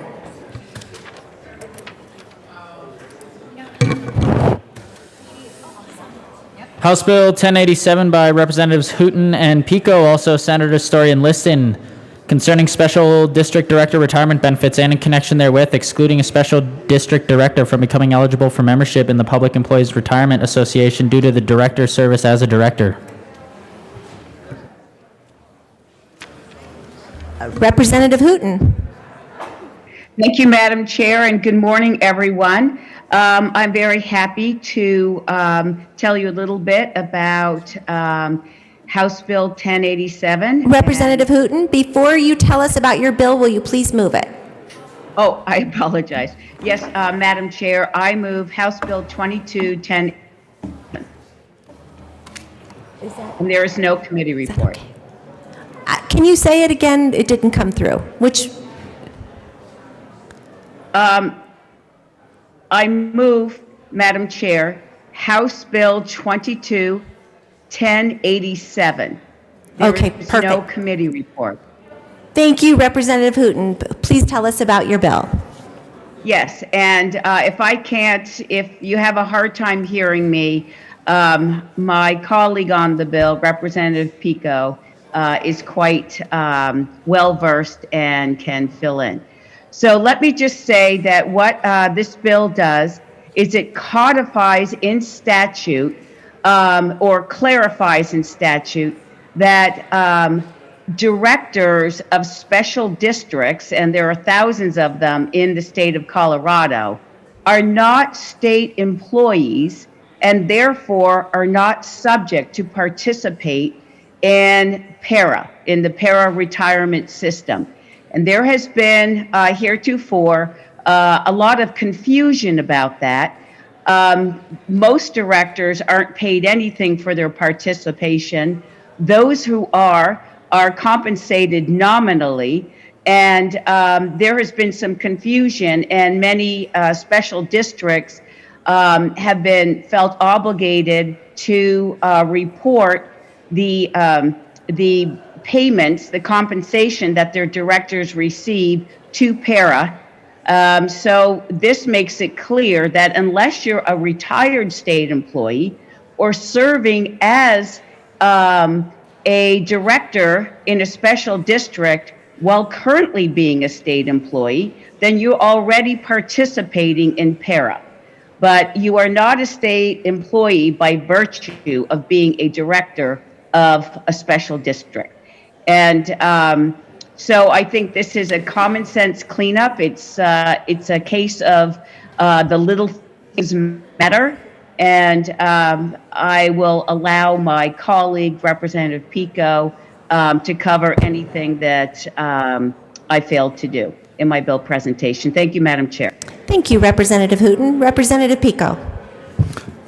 House Bill 1087 by Representatives Hooton and Pico, also Senator Story and Liston, concerning Special District Director retirement benefits and in connection therewith excluding a Special District Director from becoming eligible for membership in the Public Employees Retirement Association due to the Director's service as a Director. Representative Hooton. Thank you, Madam Chair, and good morning, everyone. I'm very happy to tell you a little bit about House Bill 1087. Representative Hooton, before you tell us about your bill, will you please move it? Oh, I apologize. Yes, Madam Chair, I move House Bill 2210. And there is no committee report. Okay? Can you say it again? It didn't come through. Which? I move, Madam Chair, House Bill 221087. Okay, There is perfect. no committee report. Thank you, Representative Hooton. Please tell us about your bill. Yes, and if you have a hard time hearing me, my colleague on the bill, Representative Pico, is quite well-versed and can fill in. So let me just say that what this bill does is it codifies in statute or clarifies in statute that directors of special districts, and there are thousands of them in the state of Colorado, are not state employees and therefore are not subject to participate in PARA, in the PARA retirement system. And there has been heretofore a lot of confusion about that. Most directors aren't paid anything for their participation. Those who are compensated nominally. And there has been some confusion, and many special districts have been felt obligated to report the payments, the compensation that their directors receive to PARA. So this makes it clear that unless you're a retired state employee or serving as a director in a special district while currently being a state employee, then you're already participating in PARA. But you are not a state employee by virtue of being a director of a special district. And so I think this is a common sense cleanup. It's a case of the little things matter. And I will allow my colleague, Representative Pico, to cover anything that I failed to do in my bill presentation. Thank you, Madam Chair. Thank you, Representative Hooton. Representative Pico.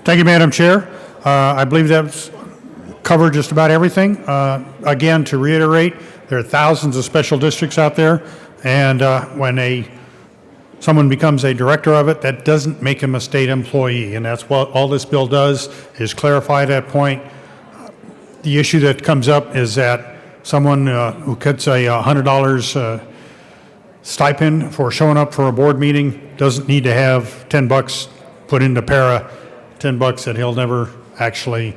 Thank you, Madam Chair. I believe that's covered just about everything. Again, to reiterate, there are thousands of special districts out there, and when someone becomes a director of it, that doesn't make him a state employee, and that's what all this bill does, is clarify that point. The issue that comes up is that someone who gets a $100 stipend for showing up for a board meeting. Doesn't need to have 10 bucks put into para, 10 bucks that he'll never actually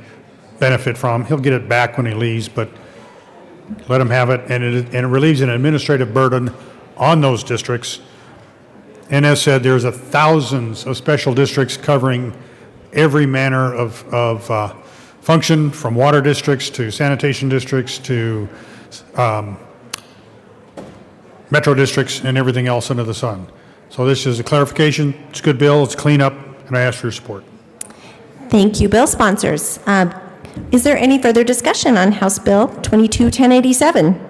benefit from. He'll get it back when he leaves, but let him have it, and it relieves an administrative burden on those districts. And as said, there's thousands of special districts covering every manner of function, from water districts to sanitation districts to metro districts and everything else under the sun. So this is a clarification. It's a good bill. It's cleanup, and I ask for your support. Thank you, bill sponsors. Is there any further discussion on House Bill 22-1087?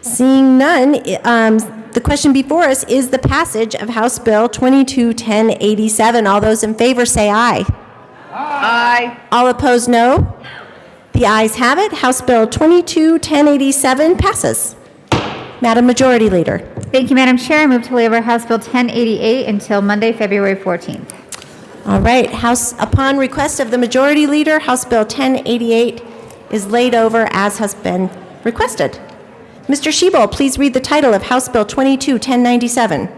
Seeing none, the question before us is the passage of House Bill 22-1087. All those in favor say aye. Aye. All opposed, no. The ayes have it. House Bill 22-1087 passes. Madam Majority Leader. Thank you, Madam Chair. I move to lay over House Bill 1088 until Monday, February 14th. All right, upon request of the Majority Leader, House Bill 1088 is laid over as has been requested. Mr. Shebel, please read the title of House Bill 22-1097.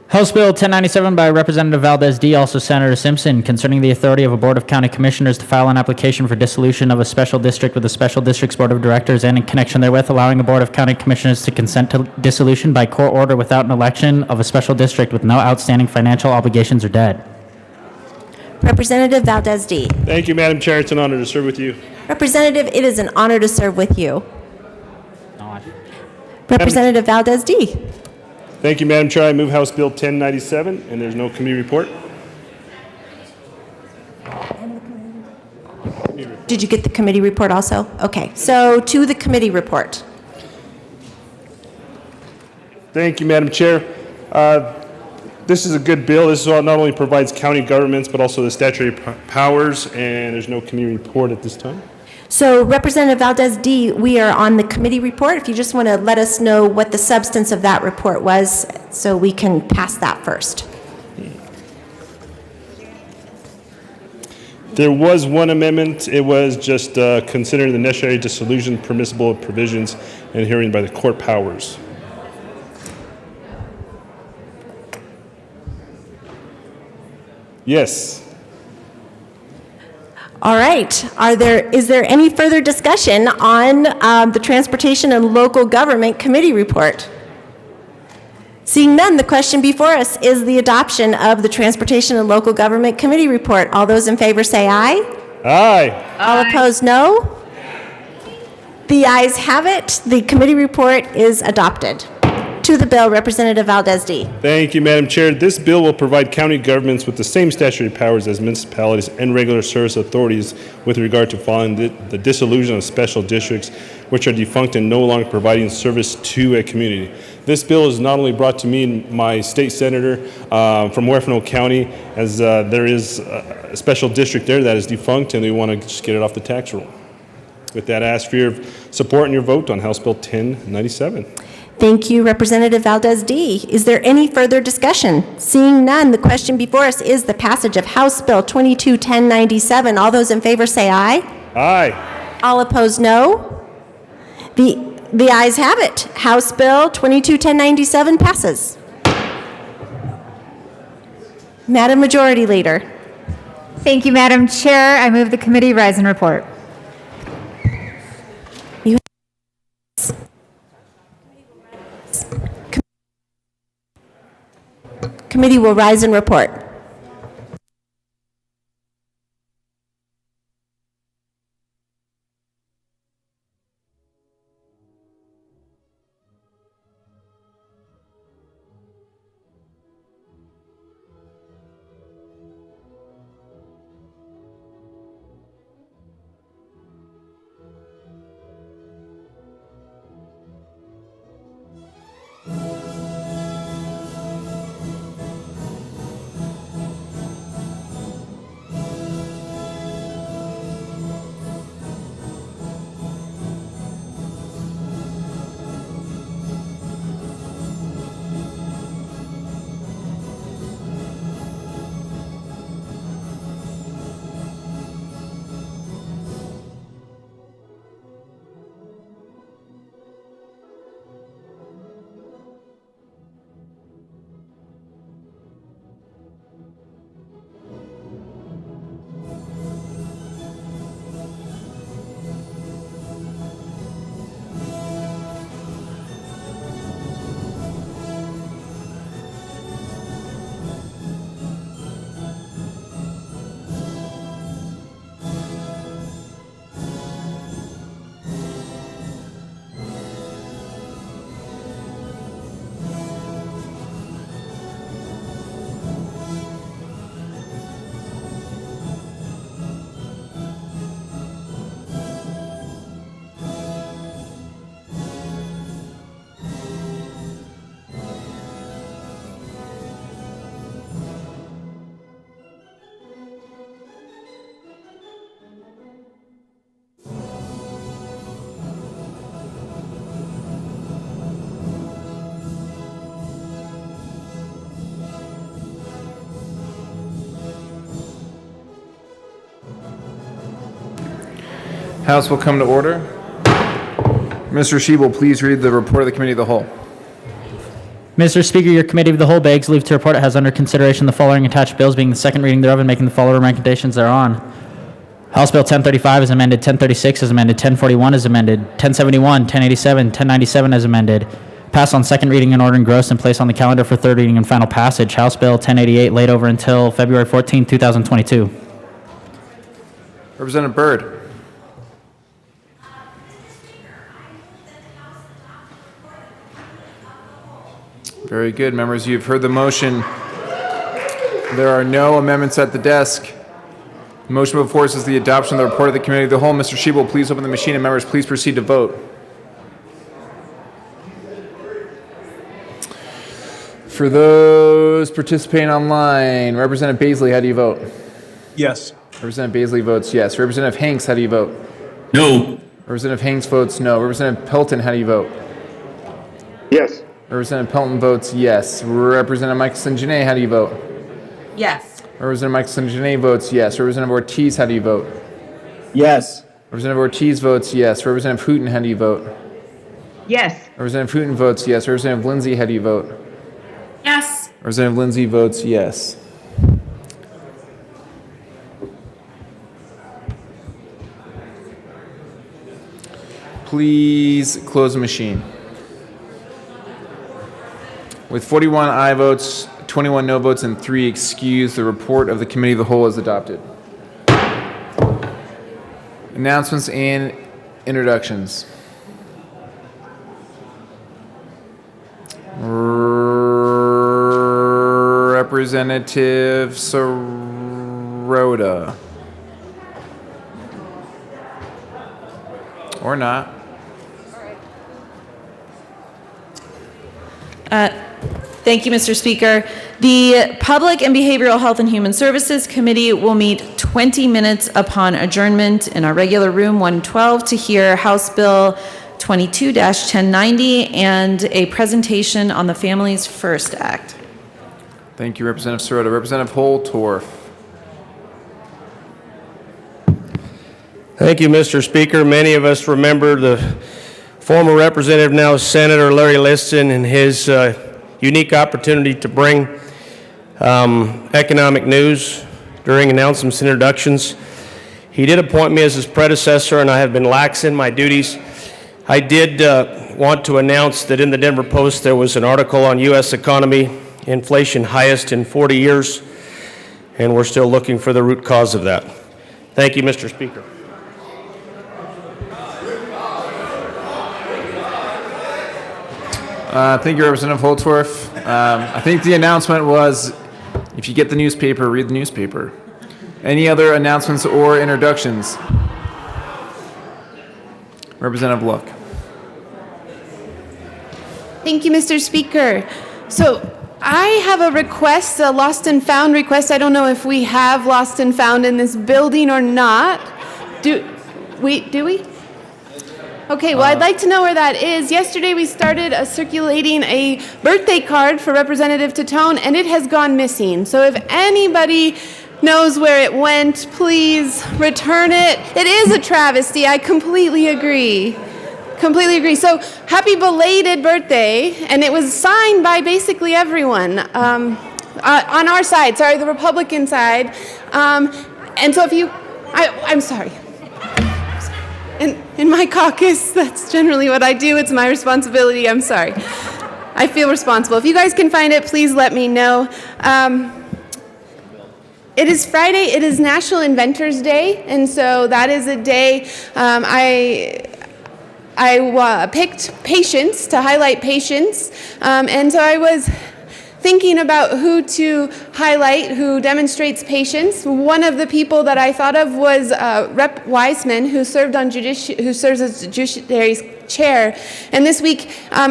House Bill 1097 by Representative Valdez D., also Senator Simpson, concerning the authority of a Board of County Commissioners to file an application for dissolution of a special district with a special district's Board of Directors and in connection therewith allowing a Board of County Commissioners to consent to dissolution by court order without an election of a special district with no outstanding financial obligations or debt. Representative Valdez D. Thank you, Madam Chair. It's an honor to serve with you. Representative, it is an honor to serve with you. Representative Valdez D. Thank you, Madam Chair. I move House Bill 1097, and there's no committee report. Did you get the committee report also? Okay, so to the committee report. Thank you, Madam Chair. This is a good bill. This not only provides county governments, but also the statutory powers, and there's no committee report at this time. So Representative Valdez D., we are on the committee report. If you just want to let us know what the substance of that report was, so we can pass that first. There was one amendment. It was just considering the necessary dissolution permissible provisions and hearing by the court powers. Yes. All right. Is there any further discussion on the Transportation and Local Government Committee report? Seeing none, the question before us is the adoption of the Transportation and Local Government Committee report. All those in favor say aye. Aye. All opposed, no. The ayes have it. The committee report is adopted. To the bill, Representative Valdez D. Thank you, Madam Chair. This bill will provide county governments with the same statutory powers as municipalities and regular service authorities with regard to following the dissolution of special districts which are defunct and no longer providing service to a community. This bill is not only brought to me and my state senator from Huerfano County, as there is a special district there that is defunct and we want to just get it off the tax roll. With that, I ask for your support and your vote on House Bill 1097. Thank you, Representative Valdez D. Is there any further discussion? Seeing none, the question before us is the passage of House Bill 22-1097. All those in favor say aye. Aye. All opposed, no. The ayes have it. House Bill 22-1097 passes. Madam Majority Leader. Thank you, Madam Chair. I move the committee rise and report. Committee will rise and report. House will come to order. Mr. Shebel, please read the report of the Committee of the Whole. Mr. Speaker, your Committee of the Whole begs leave to report it has under consideration the following attached bills, being the second reading thereof and making the following recommendations thereon. House Bill 1035 is amended, 1036 is amended, 1041 is amended, 1071, 1087, 1097 is amended. Passed on second reading and order engrossed and placed on the calendar for third reading and final passage. House Bill 1088 laid over until February 14, 2022. Representative Byrd. Very good, members. You've heard the motion. There are no amendments at the desk. The motion before us is the adoption of the report of the Committee of the Whole. Mr. Shebel, please open the machine, and members, please proceed to vote. For those participating online, Representative Baisley, how do you vote? Yes. Representative Baisley votes yes. Representative Hanks, how do you vote? No. Representative Hanks votes no. Representative Pelton, how do you vote? Yes. Representative Pelton votes yes. Representative Michelson Janae, how do you vote? Yes. Representative Michelson Janae votes yes. Representative Ortiz, how do you vote? Yes. Representative Ortiz votes yes. Representative Hooten, how do you vote? Yes. Representative Hooten votes yes. Representative Lindsay, how do you vote? Yes. Representative Lindsay votes yes. Please close the machine. With 41 aye votes, 21 no votes, and 3 excused, the report of the Committee of the Whole is adopted. Announcements and introductions. Representative Sirota. Or not. Thank you, Mr. Speaker. The Public and Behavioral Health and Human Services Committee will meet 20 minutes upon adjournment in our regular room 112 to hear House Bill 22-1090 and a presentation on the Families First Act. Thank you, Representative Sirota. Representative Holtorf. Thank you, Mr. Speaker. Many of us remember the former Representative, now Senator Larry Liston, and his unique opportunity to bring economic news during announcements and introductions. He did appoint me as his predecessor, and I have been lax in my duties. I did want to announce that in the Denver Post there was an article on U.S. economy, inflation highest in 40 years, and we're still looking for the root cause of that. Thank you, Mr. Speaker. Thank you, Representative Holtorf. I think the announcement was, if you get the newspaper, read the newspaper. Any other announcements or introductions? Representative Luck. Thank you, Mr. Speaker. So I have a request, a lost and found request. I don't know if we have lost and found in this building or not. Do we? Okay, well, I'd like to know where that is. Yesterday, we started circulating a birthday card for Representative Titone, and it has gone missing. So if anybody knows where it went, please return it. It is a travesty. I completely agree. Completely agree. So happy belated birthday. And it was signed by basically everyone on our side, sorry, the Republican side. And so if you, I'm sorry. In my caucus, that's generally what I do. It's my responsibility. I'm sorry. I feel responsible. If you guys can find it, please let me know. It is Friday. It is National Inventors Day, and so that is a day I picked patience to highlight patience, and so I was thinking about who to highlight who demonstrates patience. One of the people that I thought of was Rep. Weissman, who serves as the Judiciary Chair. And this week,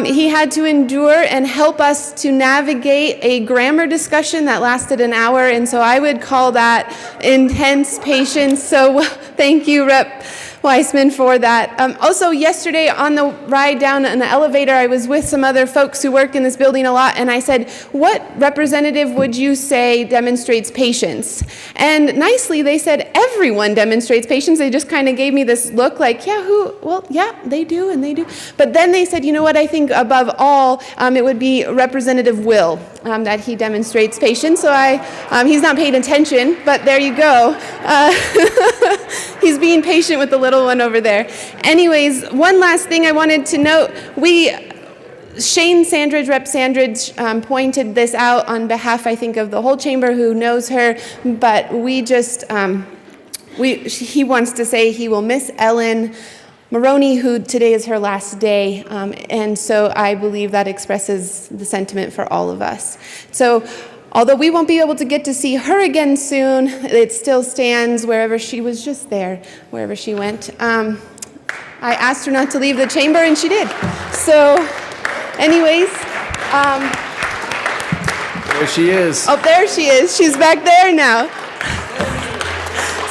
he had to endure and help us to navigate a grammar discussion that lasted an hour. And so I would call that intense patience. So thank you, Rep. Weissman for that. Also, yesterday on the ride down in the elevator, I was with some other folks who work in this building a lot, and I said, what representative would you say demonstrates patience? And nicely, they said, everyone demonstrates patience. They just kind of gave me this look like, yeah, who? Well, yeah, they do, and they do. But then they said, you know what, I think above all, it would be Representative Will, that he demonstrates patience. So he's not paying attention, but there you go. He's being patient with the little one over there. Anyways, one last thing I wanted to note. Shane Sandridge, Rep. Sandridge, pointed this out on behalf, I think, of the whole chamber who knows her, but we just, he wants to say he will miss Ellen Maroney, who today is her last day, and so I believe that expresses the sentiment for all of us. So, although we won't be able to get to see her again soon, it still stands wherever she was just there, wherever she went. I asked her not to leave the chamber, and she did. So, anyways. There she is. Oh, there she is. She's back there now.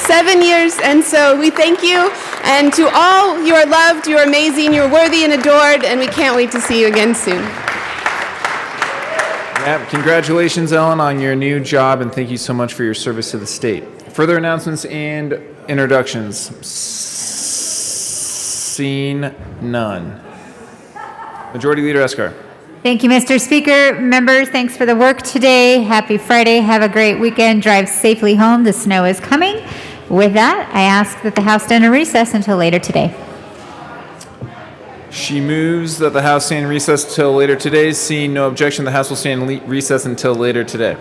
7 years, and so we thank you. And to all, you are loved, you are amazing, you are worthy and adored, and we can't wait to see you again soon. Yeah, congratulations, Ellen, on your new job, and thank you so much for your service to the state. Further announcements and introductions? Seen none. Majority Leader Eskar. Thank you, Mr. Speaker. Members, thanks for the work today. Happy Friday. Have a great weekend. Drive safely home. The snow is coming. With that, I ask that the House stand in recess until later today. She moves that the House stand in recess until later today. Seeing no objection, the House will stand in recess until later today.